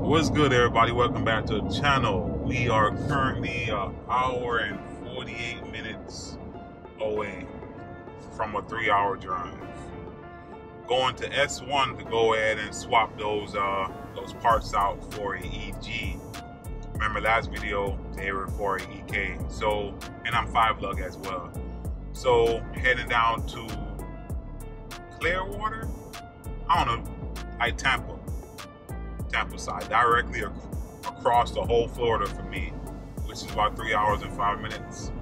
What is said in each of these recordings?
What's good, everybody? Welcome back to the channel. We are currently an hour and 48 minutes away from a 3-hour drive. Going to S1 to go ahead and swap those parts out for an EG. Remember last video they were for an EK. So, and I'm 5 lug as well. So heading down to Clearwater, I don't know, like Tampa side, directly across the whole Florida for me, which is about 3 hours and 5 minutes.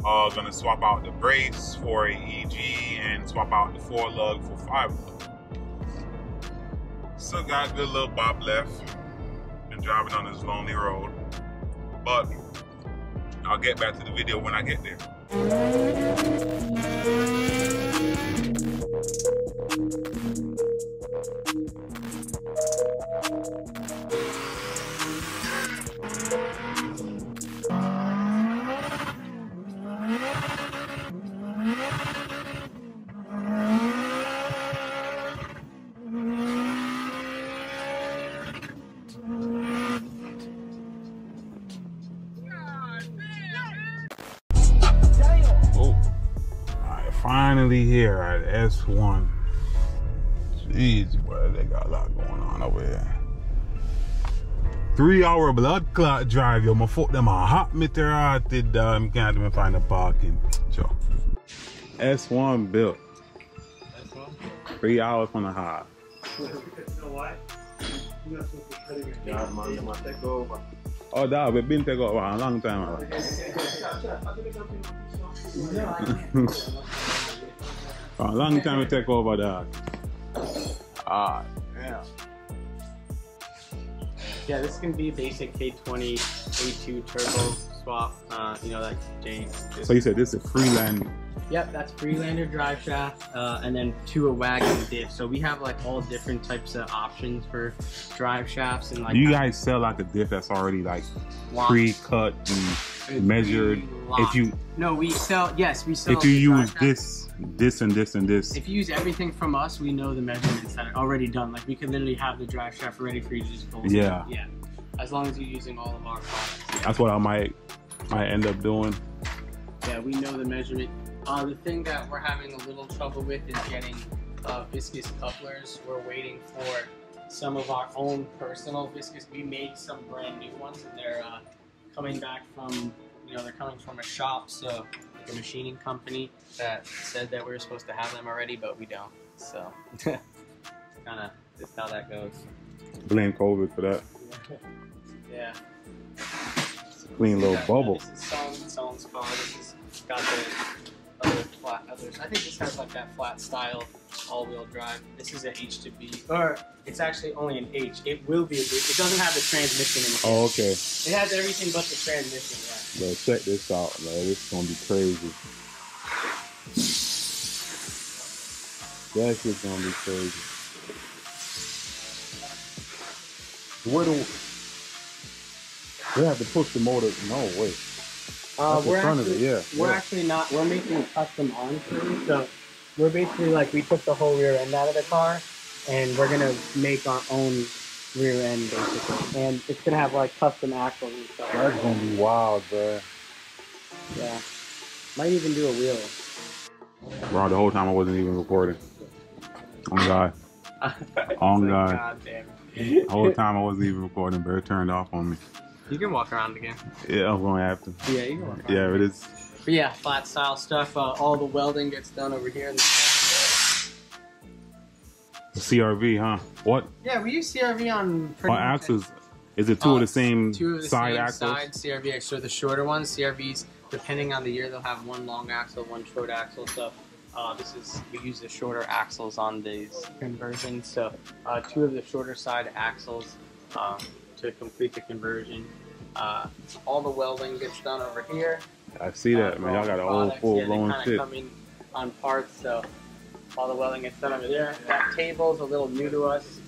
Gonna swap out the brace for a EG and swap out the 4 lug for 5 lug. Still got a good little bop left. Been driving on this lonely road, but I'll get back to the video when I get there. Finally here at S1. Jeez, boy, they got a lot going on over here. 3-hour blood clot drive, yo. My foot them a hot meter hearted. Can't even find a parking. Sure. S1 built. S1? 3 hours from the hot. You know why? Yeah, man, you must take over. Oh, that we've been taking over a long time already. A long time we take over that. Yeah. Yeah, this can be basic K20 A2 turbo swap. You know, like James. So you said this is Freelander? Yep, that's Freelander drive shaft, and then to a wagon diff. So we have like all different types of options for drive shafts and like. Do you guys sell like a diff that's already like pre-cut and measured? If you we sell. Yes, we sell. If you use this and this and this. If you use everything from us, we know the measurements that are already done. Like we could literally have the drive shaft ready for you to just pull. Yeah. Yeah. As long as you're using all of our products. Yeah. That's what I might end up doing. Yeah, we know the measurement. The thing that we're having a little trouble with is getting viscous couplers. We're waiting for some of our own personal viscous. We made some brand new ones, and they're coming back from, they're coming from a shop, so like a machining company that said that we were supposed to have them already, but we don't. So, kind of just how that goes. Blame COVID for that. Yeah. Clean little bubble. This is someone's car. This has got the other flat others. I think this has like that flat style all-wheel drive. This is an H to B, or it's actually only an H. It will be a B. It doesn't have the transmission in it. Oh, okay. It has everything but the transmission. Yeah. Bro, check this out, man. This is gonna be crazy. That shit's gonna be crazy. Where do we have to push the motor? No, wait. We're actually not. We're making a custom arm for you. So we're basically like we took the whole rear end out of the car, and we're gonna make our own rear end basically, and it's gonna have like custom axles and stuff. That's gonna be wild, bro. Yeah, might even do a wheel. Bro, the whole time I wasn't even recording. On God. On God. God damn. The whole time I wasn't even recording, bro. It turned off on me. You can walk around again. Yeah, I'm gonna have to. Yeah, you can walk around. Yeah, it is. But yeah, flat style stuff. All the welding gets done over here in the CRV, huh? What? Yeah, we use CRV on pretty much axles. Is it two of the same side axles? Side CRV, so the shorter ones, CRVs, depending on the year, they'll have one long axle, one short axle. So we use the shorter axles on these conversions. So 2 of the shorter side axles to complete the conversion. All the welding gets done over here. I see that, man. Y'all got a whole full-blown shit. They kind of come in on parts, so all the welding gets done over there. That table's a little new to us.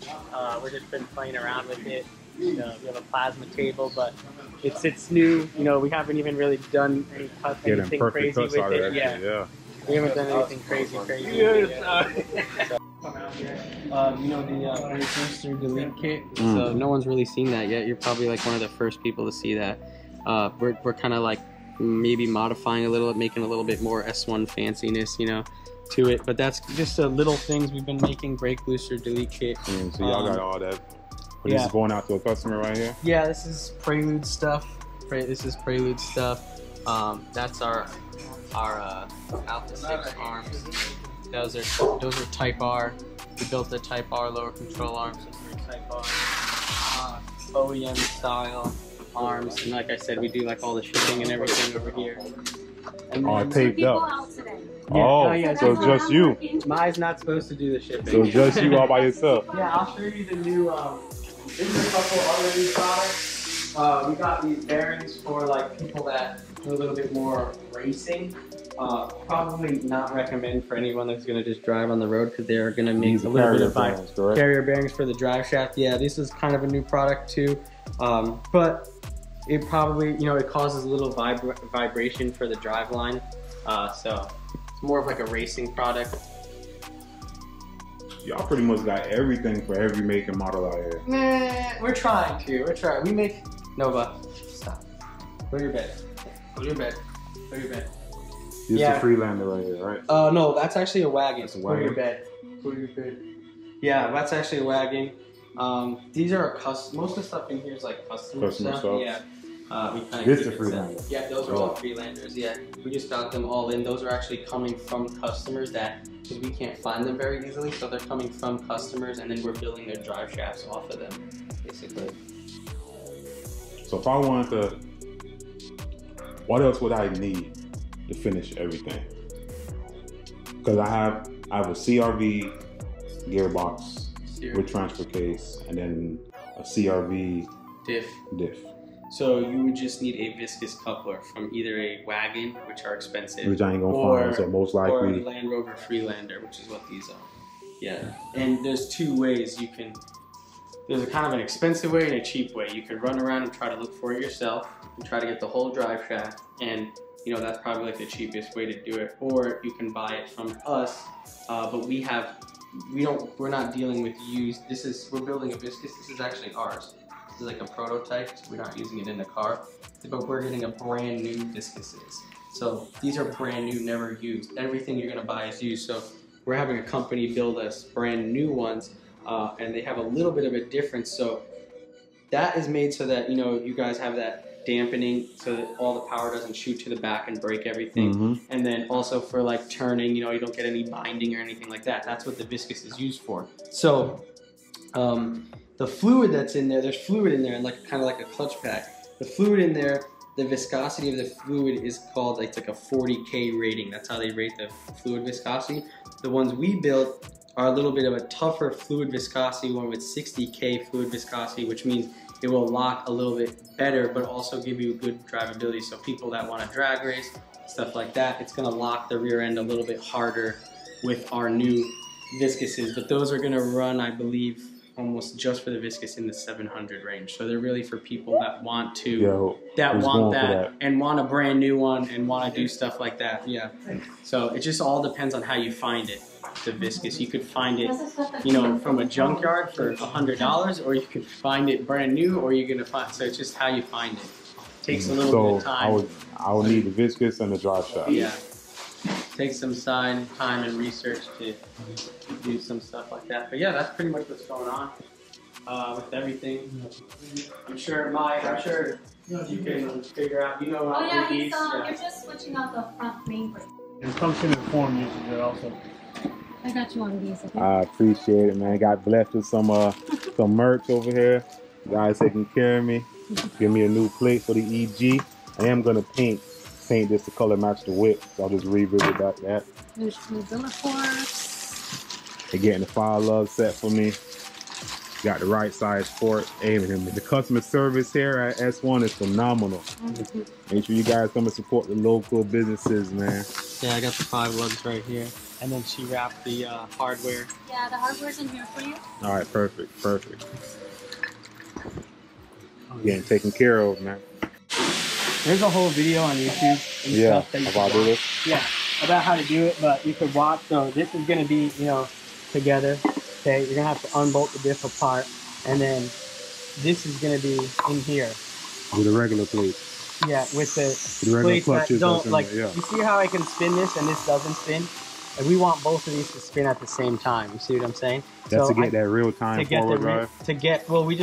We've just been playing around with it. We have a plasma table, but it's new. We haven't even really done anything crazy with it. Yeah. We haven't done anything crazy. around here. You know the brake booster delete kit. So no one's really seen that yet. You're probably like one of the first people to see that. We're kind of like maybe modifying a little, making a little bit more S1 fanciness, you know, to it. But that's just little things we've been making. Brake booster delete kit. So y'all got all that. But this is going out to a customer right here. Yeah, this is Prelude stuff. This is Prelude stuff. That's our Alpha 6 arms. Those are Type R. We built the Type R lower control arms for Type R. OEM style arms, and like I said, we do like all the shipping and everything over here. And then, taped up. Yeah, so it's just you. Mai's not supposed to do the shipping. So just you all by yourself. Yeah, I'll show you the new. This is a couple other new products. We got these bearings for like people that do a little bit more racing. Probably not recommend for anyone that's going to just drive on the road because they're going to make a little bit of carrier bearings for the drive shaft. Yeah, this is kind of a new product too, but it probably, you know, it causes a little vibration for the drive line, so it's more of like a racing product. Y'all pretty much got everything for every make and model out here. Nah, we're trying. We make Nova. Stop. Go to your bed. Go to your bed. Go to your bed. This is a Freelander right here, right? No, that's actually a wagon. That's a wagon. Go to your bed. Go to your bed. Yeah, that's actually a wagon. These are custom. Most of the stuff in here is like custom stuff. Yeah. We kind of this is a Freelander. Yeah, those are all Freelanders. Yeah, we just got them all in. Those are actually coming from customers because we can't find them very easily. So they're coming from customers, and then we're building their drive shafts off of them, basically. So if I wanted to, what else would I need to finish everything? Because I have a CRV gearbox with transfer case, and then a CRV diff. So you would just need a viscous coupler from either a wagon, which are expensive, which I ain't gonna find, so most likely, or a Land Rover Freelander, which is what these are. Yeah, and there's two ways you can. There's a kind of an expensive way and a cheap way. You can run around and try to look for it yourself and try to get the whole drive shaft, and you know that's probably like the cheapest way to do it. Or you can buy it from us, but we're not dealing with used. We're building a viscous. This is actually ours. This is like a prototype, so we're not using it in the car, but we're getting a brand new viscouses. So these are brand new, never used. Everything you're gonna buy is used. So we're having a company build us brand new ones, and they have a little bit of a difference. So that is made so that, you know, you guys have that dampening so that all the power doesn't shoot to the back and break everything. And then also for like turning, you know, you don't get any binding or anything like that. That's what the viscous is used for. So the fluid that's in there, there's fluid in there, like kind of like a clutch pack. The fluid in there, the viscosity of the fluid is called, it's like a 40K rating. That's how they rate the fluid viscosity. The ones we built are a little bit of a tougher fluid viscosity one with 60K fluid viscosity, which means it will lock a little bit better, but also give you good drivability. So people that want to drag race, stuff like that, it's gonna lock the rear end a little bit harder with our new viscouses. But those are gonna run, I believe, almost just for the viscous in the 700 range. So they're really for people that want to, and want a brand new one and want to do stuff like that. Yeah. So it just all depends on how you find it. The viscous, you could find it, you know, from a junkyard for $100, or you could find it brand new, or you're gonna find. So it's just how you find it. Takes a little bit of time. I would need the viscous and the drive shaft. Yeah. Takes some time and research to do some stuff like that. But yeah, that's pretty much what's going on with everything. I'm sure you can figure out. You know, you're just switching out the front main brake. And function and form uses it also. I got you one of these. Okay? I appreciate it, man. Got blessed with some merch over here. Guys taking care of me. Give me a new plate for the EG. I am gonna paint this to color match the whip. So I'll just revisit that. There's two billet forks. They're getting the fire love set for me. Got the right size for it. Hey, the customer service here at S1 is phenomenal. Make sure you guys come and support the local businesses, man. Yeah, I got the 5 lugs right here. And then she wrapped the hardware. Yeah, the hardware's in here for you. All right, perfect. Getting taken care of, man. There's a whole video on YouTube and stuff that you about this. Yeah, about how to do it, but you could watch. So this is gonna be, you know, together. Okay, you're gonna have to unbolt the diff apart, and then this is gonna be in here. With a regular plate. Yeah, with the regular plates that don't, like, yeah. you see how I can spin this and this doesn't spin? And we want both of these to spin at the same time. You see what I'm saying? That's so to get that real time forward drive? Well, we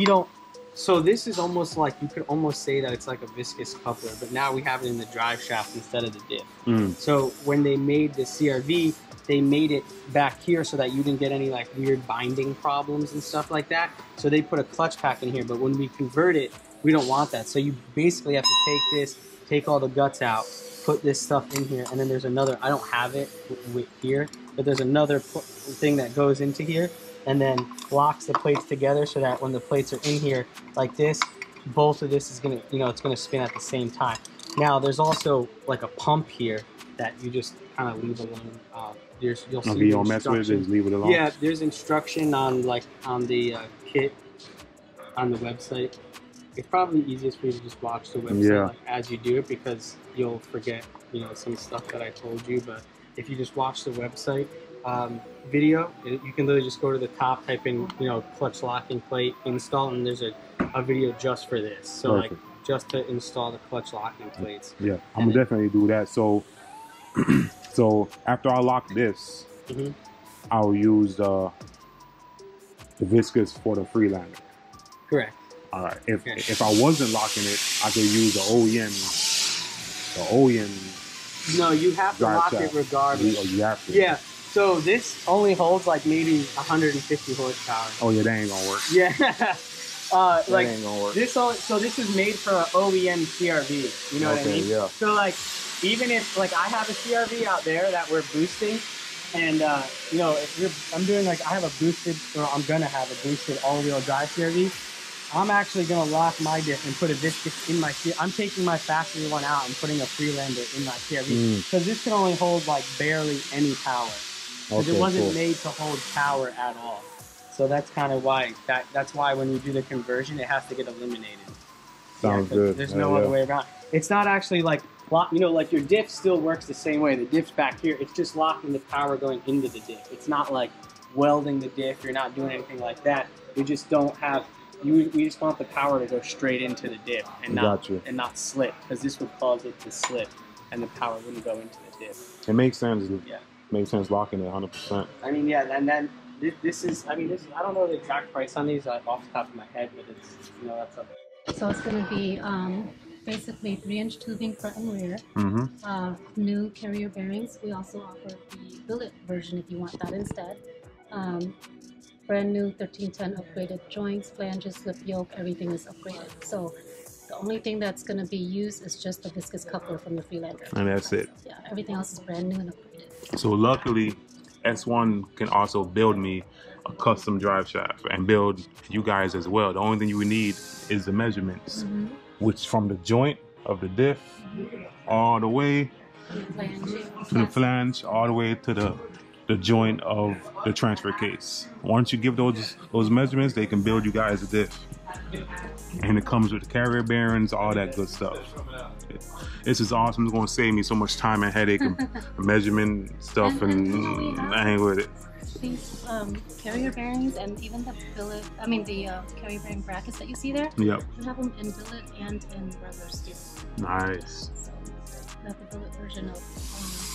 don't, so this is almost like, you could almost say that it's like a viscous coupler, but now we have it in the drive shaft instead of the diff. So when they made the CRV, they made it back here so that you didn't get any like weird binding problems and stuff like that. So they put a clutch pack in here, but when we convert it, we don't want that. So you basically have to take this, take all the guts out, put this stuff in here, and then there's another, I don't have it here, but there's another thing that goes into here and then locks the plates together so that when the plates are in here like this, both of this is gonna, you know, it's gonna spin at the same time. Now there's also like a pump here that you just kind of leave alone. You'll see you don't mess with it, just leave it alone. Yeah, there's instruction on the kit on the website. It's probably easiest for you to just watch the website like, as you do it, because you'll forget, you know, some stuff that I told you. But if you just watch the website video, you can literally just go to the top, type in, you know, clutch locking plate install, and there's a video just for this. So like just to install the clutch locking plates. Yeah, I'm gonna definitely do that. So so after I lock this, I'll use the viscous for the Freelander. Correct. All right. If I wasn't locking it, I could use the OEM. No, you have to lock it regardless. You have to. Yeah. So this only holds like maybe 150 horsepower. Oh yeah, that ain't gonna work. Yeah. Like ain't gonna work. So this is made for an OEM CRV. You know what I mean? Yeah. So like, even if like I have a CRV out there that we're boosting, and you know, I'm doing like, I have a boosted, or I'm gonna have a boosted all-wheel drive CRV. I'm actually gonna lock my diff and put a viscous in my CRV. I'm taking my factory one out and putting a Freelander in my CRV, because this can only hold like barely any power. Because it wasn't made to hold power at all. So that's kind of why, that's why when you do the conversion, it has to get eliminated. Sounds good. There's no other way around. It's not actually like, you know, like your diff still works the same way. The diff's back here. It's just locking the power going into the diff. It's not like welding the diff. You're not doing anything like that. You just don't have, we just want the power to go straight into the diff and not slip, because this would cause it to slip and the power wouldn't go into the diff. It makes sense. Yeah. Makes sense locking it 100%. I mean, yeah, and then this is, I mean, I don't know the exact price on these off the top of my head, but it's, you know, that's a... So it's going to be basically 3-inch tubing front and rear, new carrier bearings. We also offer the billet version if you want that instead. Brand new 1310 upgraded joints, flanges, slip yoke, everything is upgraded. So the only thing that's going to be used is just the viscous coupler from the Freelander. And that's it. Yeah, everything else is brand new and upgraded. So luckily, S1 can also build me a custom drive shaft and build you guys as well. The only thing you would need is the measurements, which from the joint of the diff all the way to the flange, all the way to the joint of the transfer case. Once you give those measurements, they can build you guys a diff. And it comes with the carrier bearings, all that good stuff. This is awesome. It's going to save me so much time and headache and measurement stuff, and I ain't with it. These carrier bearings and even the billet, I mean the carrier bearing brackets that you see there, yep, we have them in billet and in regular steel. Nice. So we have the billet version of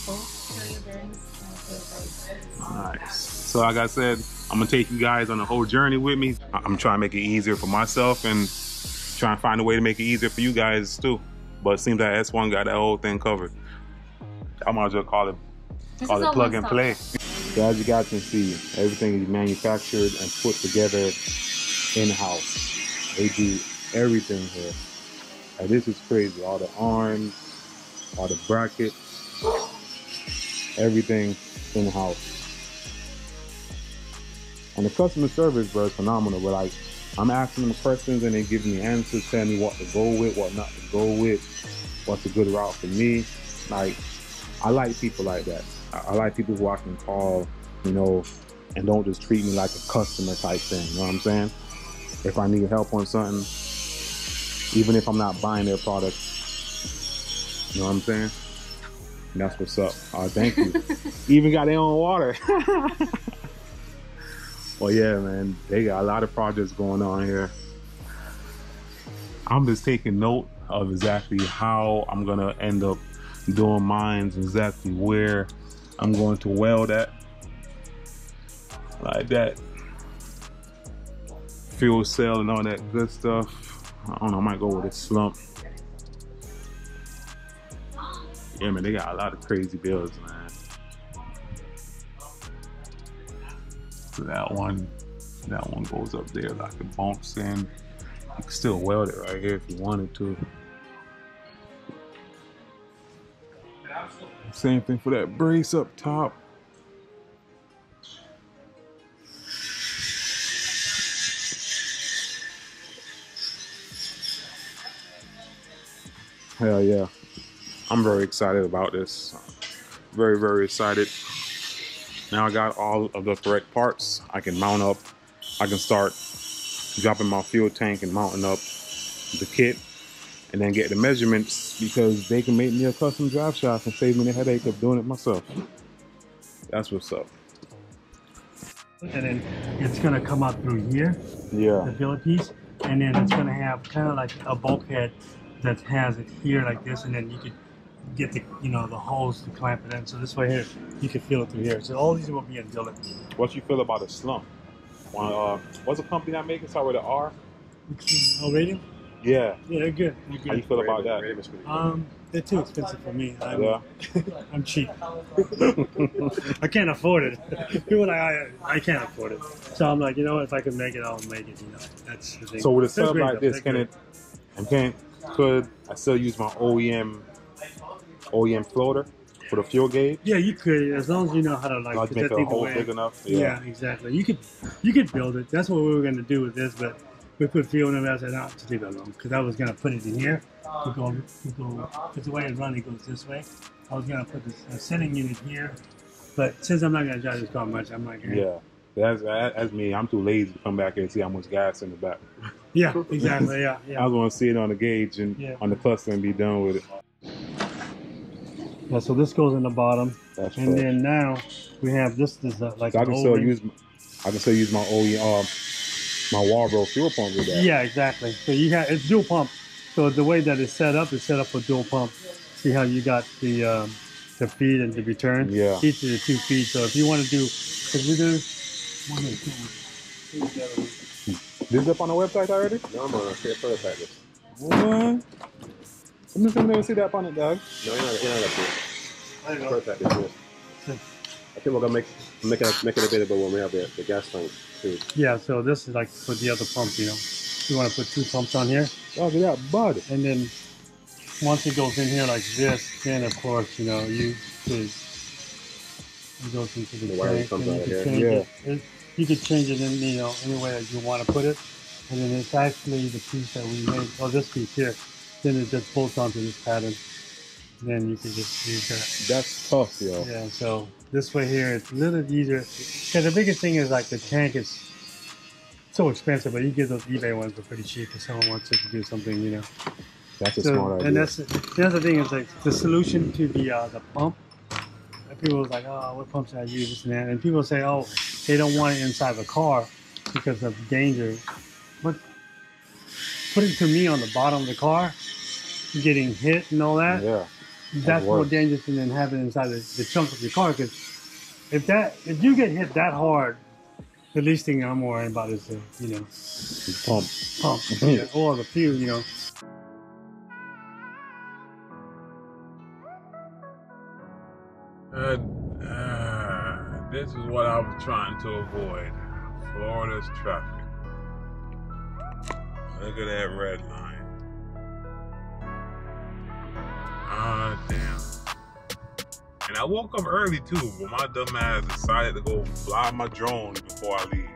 both carrier bearings and billet bearings. Nice. So like I said, I'm going to take you guys on the whole journey with me. I'm trying to make it easier for myself and trying to find a way to make it easier for you guys too. But it seems like S1 got that whole thing covered. I might as well call it plug and play. So as you guys can see, everything is manufactured and put together in-house. They do everything here. And this is crazy. All the arms, all the brackets, everything in-house. And the customer service, bro, is phenomenal. But like, I'm asking them questions and they give me answers, telling me what to go with, what not to go with, what's a good route for me. Like, I like people like that. I like people who I can call, you know, and don't just treat me like a customer type thing, you know what I'm saying? If I need help on something, even if I'm not buying their product, you know what I'm saying? And that's what's up. Thank you. Even got their own water. Well, yeah, man, they got a lot of projects going on here. I'm just taking note of exactly how I'm gonna end up doing mines, exactly where I'm going to weld at, like that. Fuel cell and all that good stuff. I don't know, I might go with a slump. Yeah, man, they got a lot of crazy builds, man. So that one goes up there like it bumps in. You can still weld it right here if you wanted to. Same thing for that brace up top. Hell yeah. I'm very excited about this. Very, very excited. Now I got all of the correct parts. I can mount up. I can start dropping my fuel tank and mounting up the kit, and then get the measurements, because they can make me a custom drive shaft and save me the headache of doing it myself. That's what's up. And then it's gonna come out through here, Yeah. the billet piece, and then it's gonna have kind of like a bulkhead that has it here like this, and then you could get the, you know, the holes to clamp it in. So this way here, you can feel it through here. So all these will be in billet. What you feel about a slump? What's a company that makes it? Start with an R? Oh, Radium? Yeah. Yeah, they're good. They're good. How you feel about that? They're too expensive for me. Yeah. I'm cheap. I can't afford it. People are like, I can't afford it. So I'm like, you know what? If I can make it, I'll make it. You know, that's the thing. So with a sub They're like great, this, though. could I still use my OEM floater for the fuel gauge? Yeah, you could, as long as you know how to like Like put make that a thing hole away. big enough. Yeah, exactly. You could build it. That's what we were gonna do with this, but we put fuel in it. I said, no, just leave it alone, because I was gonna put it in here. We go, because the way it's running goes this way. I was gonna put this sending unit here, but since I'm not gonna drive this car much, I'm like, Yeah. That's me. I'm too lazy to come back here and see how much gas in the back. yeah, exactly, yeah. I was gonna see it on the gauge and on the cluster and be done with it. Yeah, so this goes in the bottom, That's and then now we have this is like so I an can still O-ring. use my OEM, my Walbro fuel pump with that. Yeah, exactly. So you have it's dual pump. So the way that it's set up for dual pump. See how you got the feed and the return? Yeah. Each of the two feeds. So if you want to do, because we do one and two. This up on the website already? No, I'm on a straight prototype. What? I'm just gonna never see that on it, dog. No, you're not up I don't know. prototype is this. I think we're gonna make it available when we have the gas tank too. Yeah, so this is like for the other pump, you know. You want to put two pumps on here. Look at that, bud. And then once it goes in here like this, then of course, you know, you could, it goes into the wire tank, comes and out you of can here. change it. You could change it in, you know, any way that you want to put it. And then it's actually the piece that we made, or this piece here. Then it just bolts onto this pattern. Then you can just use that. That's tough, yo. Yeah, so this way here, it's a little easier. Because the biggest thing is like the tank is so expensive, but you get those eBay ones for pretty cheap if someone wants to do something, you know. That's a smart idea. And that's the other thing is like the solution to the pump. People was like, oh, what pump should I use, this and that? And people say, oh, they don't want it inside the car because of danger. But putting to me on the bottom of the car, getting hit and all that, Yeah. that's more dangerous than having it inside the trunk of your car. Because if you get hit that hard, the least thing I'm worrying about is the, you know, pump, yeah, or the fuel, you know. This is what I was trying to avoid. Florida's traffic. Look at that red line. Ah, damn. And I woke up early too, but my dumb ass decided to go fly my drone before I leave.